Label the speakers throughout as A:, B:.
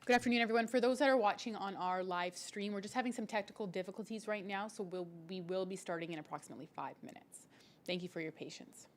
A: Good afternoon, everyone. For those that are watching on our live stream, we're just having some technical difficulties right now, so we will be starting in approximately 5 minutes. Thank you for your patience.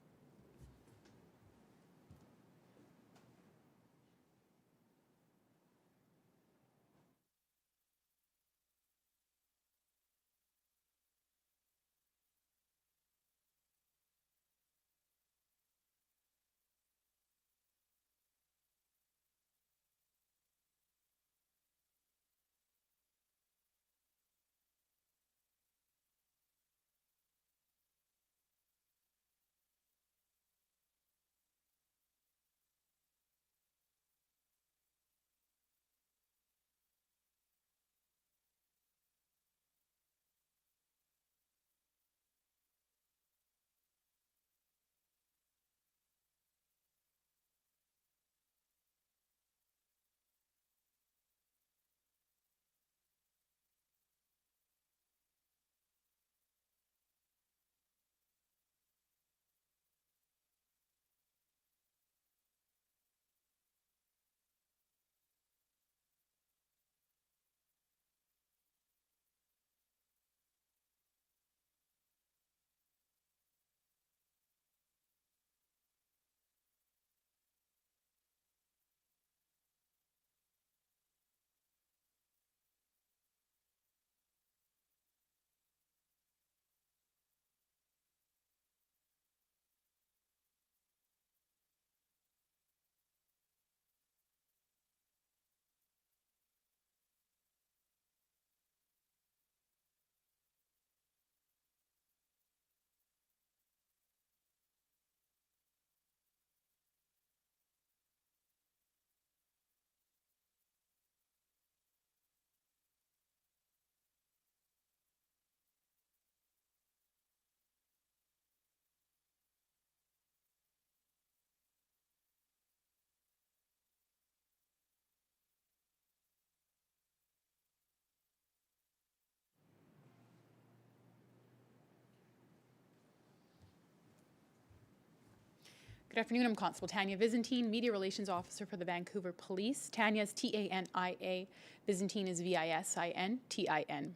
A: Good afternoon, I'm Constable Tanya Vizentine, Media Relations Officer for the Vancouver Police. Tanya's T-A-N-I-A, Vizentine is V-I-S-I-N-T-I-N.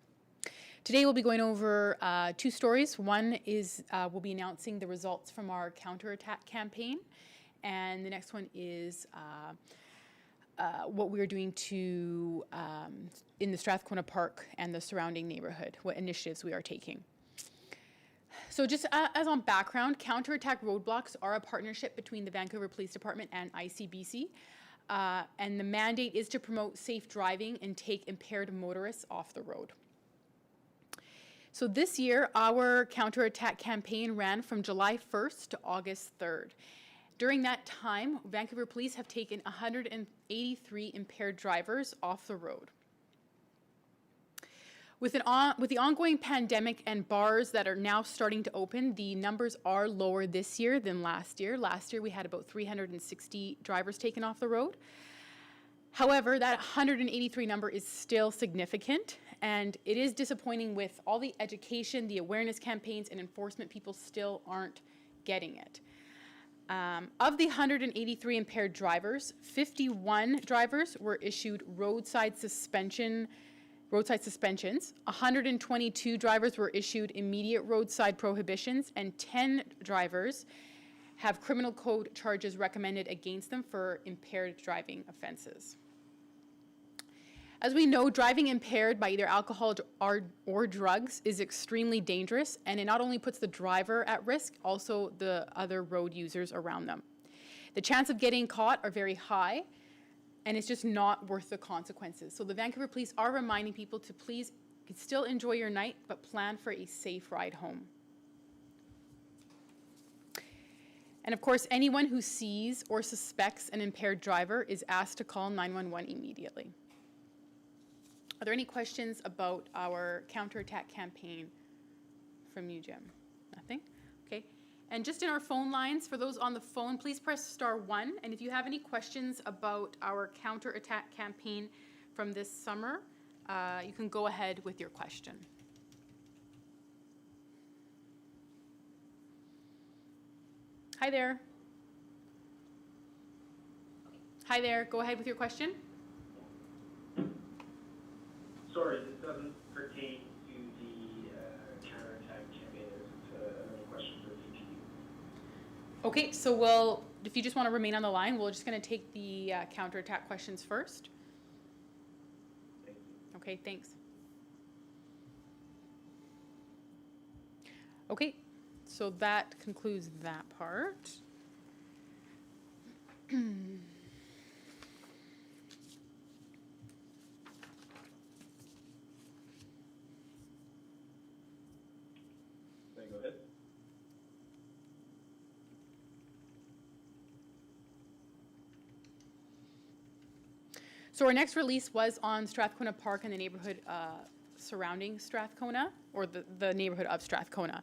A: Today we'll be going over two stories. One is we'll be announcing the results from our CounterAttack campaign, and the next one is what we're doing to in the Strathcona Park and the surrounding neighborhood, what initiatives we are taking. So just as on background, CounterAttack Roadblocks are a partnership between the Vancouver Police Department and ICBC. And the mandate is to promote safe driving and take impaired motorists off the road. So this year, our CounterAttack campaign ran from July 1st to August 3rd. During that time, Vancouver Police have taken 183 impaired drivers off the road. With the ongoing pandemic and bars that are now starting to open, the numbers are lower this year than last year. Last year, we had about 360 drivers taken off the road. However, that 183 number is still significant, and it is disappointing with all the education, the awareness campaigns, and enforcement. People still aren't getting it. Of the 183 impaired drivers, 51 drivers were issued roadside suspensions. 122 drivers were issued immediate roadside prohibitions, and 10 drivers have criminal code charges recommended against them for impaired driving offenses. As we know, driving impaired by either alcohol or drugs is extremely dangerous, and it not only puts the driver at risk, also the other road users around them. The chance of getting caught are very high, and it's just not worth the consequences. So the Vancouver Police are reminding people to please still enjoy your night, but plan for a safe ride home. And of course, anyone who sees or suspects an impaired driver is asked to call 911 immediately. Are there any questions about our CounterAttack campaign from you, Jim? Nothing? Okay. And just in our phone lines, for those on the phone, please press *1. And if you have any questions about our CounterAttack campaign from this summer, you can go ahead with your question. Hi there. Hi there. Go ahead with your question.
B: sorry, this doesn't pertain to the counterattack campaign. It's another question for VPD.
A: Okay, so if you just want to remain on the line, we're just going to take the counterattack questions first.
B: Thank you.
A: Okay, thanks. Okay, so that concludes that part.
B: Go ahead.
A: So our next release was on Strathcona Park and the neighborhood surrounding Strathcona, or the neighborhood of Strathcona.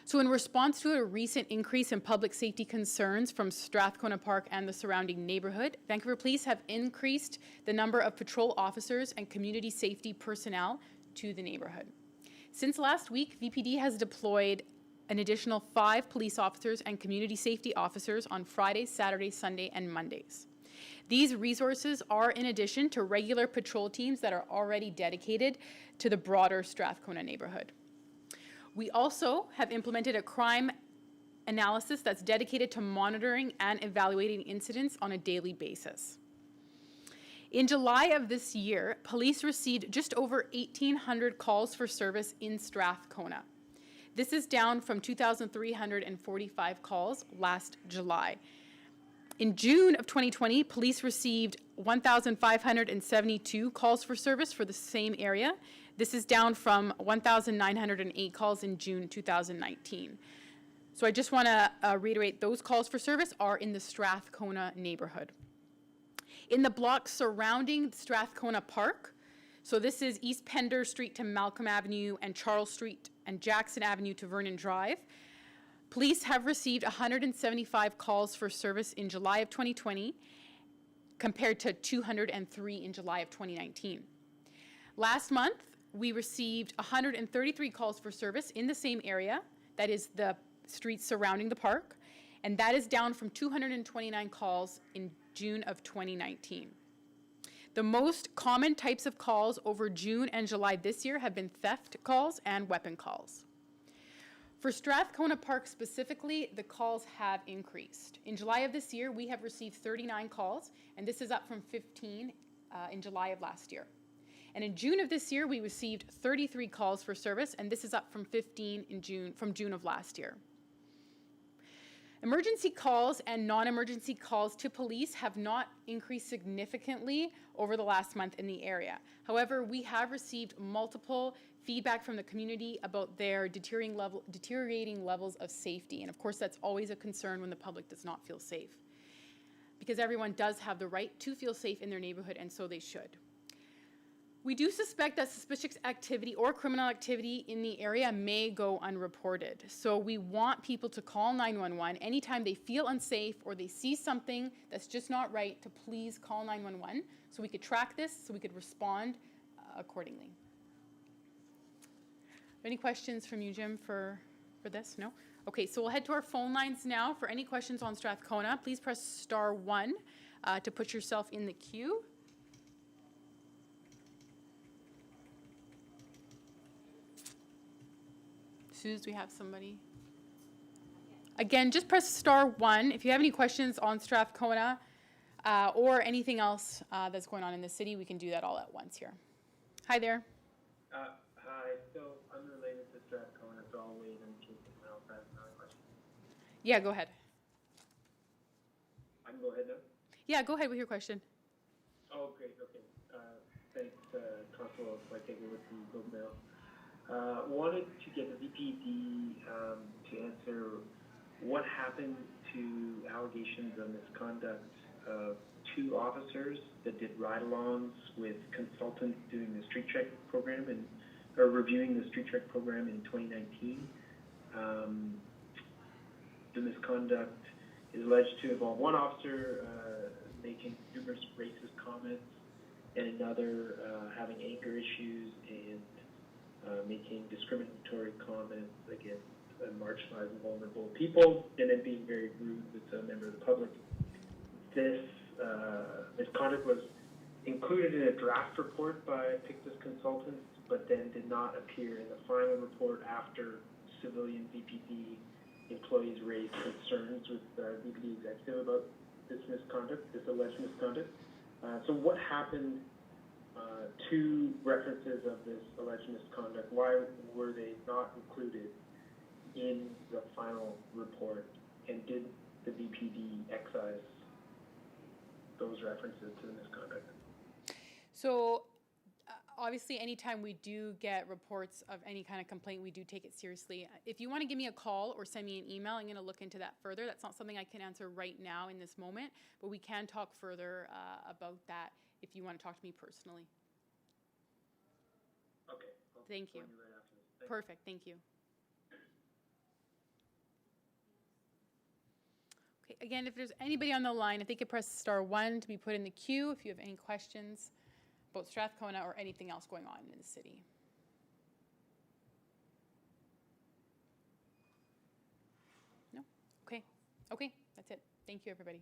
A: So in response to a recent increase in public safety concerns from Strathcona Park and the surrounding neighborhood, Vancouver Police have increased the number of patrol officers and community safety personnel to the neighborhood. Since last week, VPD has deployed an additional 5 police officers and community safety officers on Fridays, Saturdays, Sunday, and Mondays. These resources are in addition to regular patrol teams that are already dedicated to the broader Strathcona neighborhood. We also have implemented a crime analysis that's dedicated to monitoring and evaluating incidents on a daily basis. In July of this year, police received just over 1,800 calls for service in Strathcona. This is down from 2,345 calls last July. In June of 2020, police received 1,572 calls for service for the same area. This is down from 1,908 calls in June 2019. So I just want to reiterate, those calls for service are in the Strathcona neighborhood. In the blocks surrounding Strathcona Park, so this is East Pender Street to Malcolm Avenue and Charles Street and Jackson Avenue to Vernon Drive, police have received 175 calls for service in July of 2020 compared to 203 in July of 2019. Last month, we received 133 calls for service in the same area, that is the streets surrounding the park, and that is down from 229 calls in June of 2019. The most common types of calls over June and July this year have been theft calls and weapon calls. For Strathcona Park specifically, the calls have increased. In July of this year, we have received 39 calls, and this is up from 15 in July of last year. And in June of this year, we received 33 calls for service, and this is up from 15 from June of last year. Emergency calls and non-emergency calls to police have not increased significantly over the last month in the area. However, we have received multiple feedback from the community about their deteriorating levels of safety. And of course, that's always a concern when the public does not feel safe, because everyone does have the right to feel safe in their neighborhood, and so they should. We do suspect that suspicious activity or criminal activity in the area may go unreported. So we want people to call 911 anytime they feel unsafe or they see something that's just not right, to please call 911 so we could track this, so we could respond accordingly. Any questions from you, Jim, for this? No? Okay, so we'll head to our phone lines now. For any questions on Strathcona, please press *1 to put yourself in the queue. Suze, we have somebody? Again, just press *1 if you have any questions on Strathcona or anything else that's going on in the city. We can do that all at once here. Hi there.
B: Hi, so unrelated to Strathcona, so I'll wait in case anyone else has another question.
A: Yeah, go ahead.
B: I can go ahead now?
A: Yeah, go ahead with your question.
B: Oh, great, okay. Thanks, Constable, if I take it with the book now. Wanted to get the VPD to answer what happened to allegations of misconduct of 2 officers that did ride-alongs with consultants doing the street check program or reviewing the street check program in 2019. The misconduct is alleged to involve one officer making numerous racist comments and another having anger issues and making discriminatory comments against marginalized and vulnerable people, and then being very rude with a member of the public. This misconduct was included in a draft report by Pictus Consultants, but then did not appear in the final report after civilian VPD employees raised concerns with the VPD executive about this misconduct, this alleged misconduct. So what happened to references of this alleged misconduct? Why were they not included in the final report? And did the VPD excise those references to the misconduct?
A: So obviously, anytime we do get reports of any kind of complaint, we do take it seriously. If you want to give me a call or send me an email, I'm going to look into that further. That's not something I can answer right now in this moment, but we can talk further about that if you want to talk to me personally.
B: Okay.
A: Thank you.
B: Right after this.
A: Perfect. Thank you. Okay. Again, if there's anybody on the line, if they could press *1 to be put in the queue if you have any questions about Strathcona or anything else going on in the city. No? Okay. Okay. That's it. Thank you, everybody.